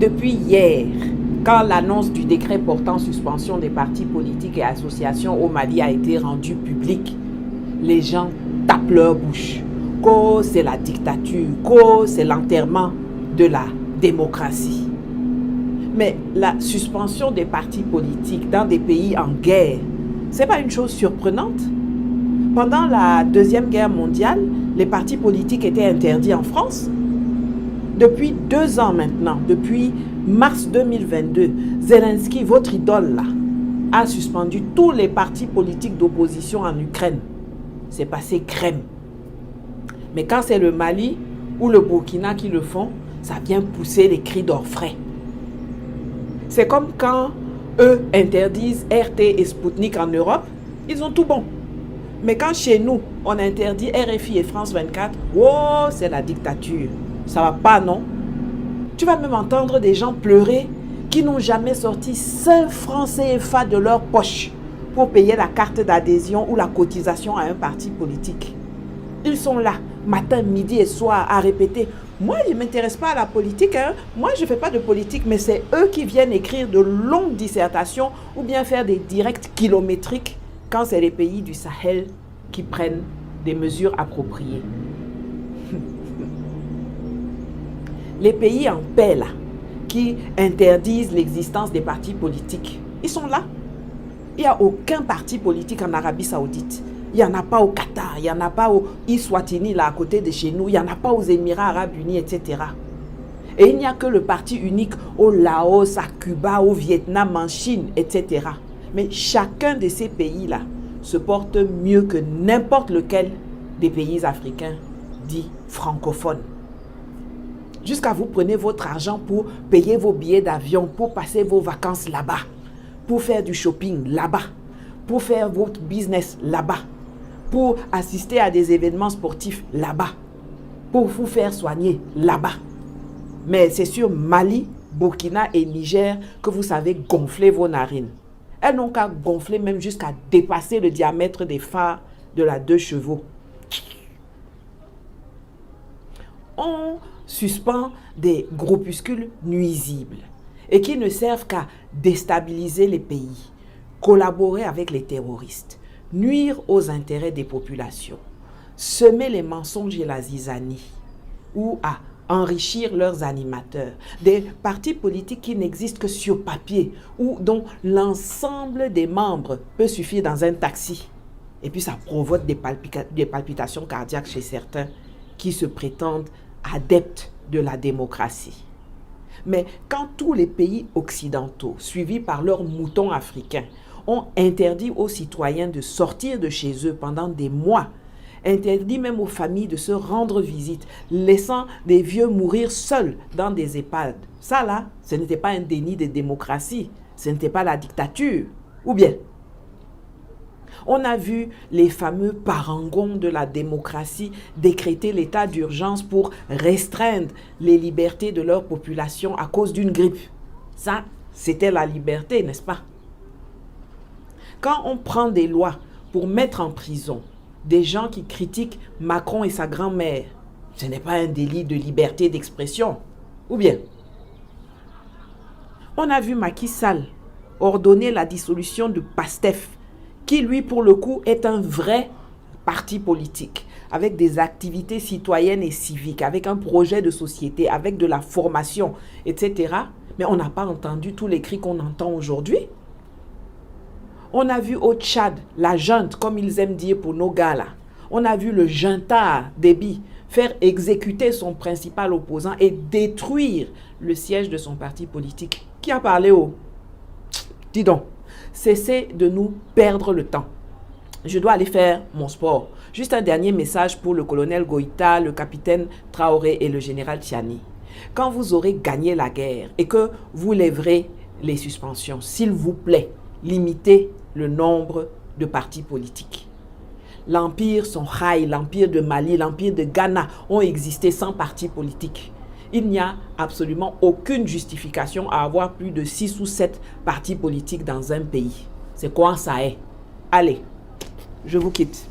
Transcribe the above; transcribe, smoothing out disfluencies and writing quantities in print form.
Depuis hier, quand l'annonce du décret portant suspension des partis politiques et associations au Mali a été rendue publique, les gens tapent leur bouche. Que c'est la dictature, que c'est l'enterrement de la démocratie. Mais la suspension des partis politiques dans des pays en guerre, ce n'est pas une chose surprenante. Pendant la Deuxième Guerre mondiale, les partis politiques étaient interdits en France. Depuis 2 ans maintenant, depuis mars 2022, Zelensky, votre idole là, a suspendu tous les partis politiques d'opposition en Ukraine. C'est passé crème. Mais quand c'est le Mali ou le Burkina qui le font, ça vient pousser les cris d'orfraie. C'est comme quand eux interdisent RT et Sputnik en Europe, ils ont tout bon. Mais quand chez nous, on interdit RFI et France 24, oh, c'est la dictature. Ça va pas, non? Tu vas même entendre des gens pleurer qui n'ont jamais sorti 5 francs CFA de leur poche pour payer la carte d'adhésion ou la cotisation à un parti politique. Ils sont là, matin, midi et soir, à répéter. Moi, je ne m'intéresse pas à la politique. Hein. Moi, je ne fais pas de politique, mais c'est eux qui viennent écrire de longues dissertations ou bien faire des directs kilométriques quand c'est les pays du Sahel qui prennent des mesures appropriées. Les pays en paix, là, qui interdisent l'existence des partis politiques, ils sont là. Il n'y a aucun parti politique en Arabie Saoudite. Il n'y en a pas au Qatar, il n'y en a pas au Eswatini, là à côté de chez nous, il n'y en a pas aux Émirats Arabes Unis, etc. Et il n'y a que le parti unique au Laos, à Cuba, au Vietnam, en Chine, etc. Mais chacun de ces pays-là se porte mieux que n'importe lequel des pays africains dits francophones. Jusqu'à vous prenez votre argent pour payer vos billets d'avion, pour passer vos vacances là-bas, pour faire du shopping là-bas, pour faire votre business là-bas, pour assister à des événements sportifs là-bas, pour vous faire soigner là-bas. Mais c'est sur Mali, Burkina et Niger que vous savez gonfler vos narines. Elles n'ont qu'à gonfler même jusqu'à dépasser le diamètre des phares de la 2 chevaux. On suspend des groupuscules nuisibles et qui ne servent qu'à déstabiliser les pays, collaborer avec les terroristes, nuire aux intérêts des populations, semer les mensonges et la zizanie ou à enrichir leurs animateurs, des partis politiques qui n'existent que sur papier ou dont l'ensemble des membres peut suffire dans un taxi. Et puis ça provoque des palpitations cardiaques chez certains qui se prétendent adeptes de la démocratie. Mais quand tous les pays occidentaux, suivis par leurs moutons africains, ont interdit aux citoyens de sortir de chez eux pendant des mois, interdit même aux familles de se rendre visite, laissant des vieux mourir seuls dans des EHPAD, ça là, ce n'était pas un déni de démocratie, ce n'était pas la dictature, ou bien on a vu les fameux parangons de la démocratie décréter l'état d'urgence pour restreindre les libertés de leur population à cause d'une grippe. Ça, c'était la liberté, n'est-ce pas? Quand on prend des lois pour mettre en prison des gens qui critiquent Macron et sa grand-mère, ce n'est pas un délit de liberté d'expression, ou bien? On a vu Macky Sall ordonner la dissolution de PASTEF, qui lui, pour le coup, est un vrai parti politique, avec des activités citoyennes et civiques, avec un projet de société, avec de la formation, etc. Mais on n'a pas entendu tous les cris qu'on entend aujourd'hui. On a vu au Tchad, la junte, comme ils aiment dire pour nos gars là. On a vu le junta Déby faire exécuter son principal opposant et détruire le siège de son parti politique. Qui a parlé au... Dis donc. Cessez de nous perdre le temps. Je dois aller faire mon sport. Juste un dernier message pour le colonel Goïta, le capitaine Traoré et le général Tchiani. Quand vous aurez gagné la guerre et que vous lèverez les suspensions, s'il vous plaît, limitez le nombre de partis politiques. L'empire Songhai, l'empire de Mali, l'empire de Ghana ont existé sans partis politiques. Il n'y a absolument aucune justification à avoir plus de 6 ou 7 partis politiques dans un pays. C'est quoi ça est? Allez, je vous quitte.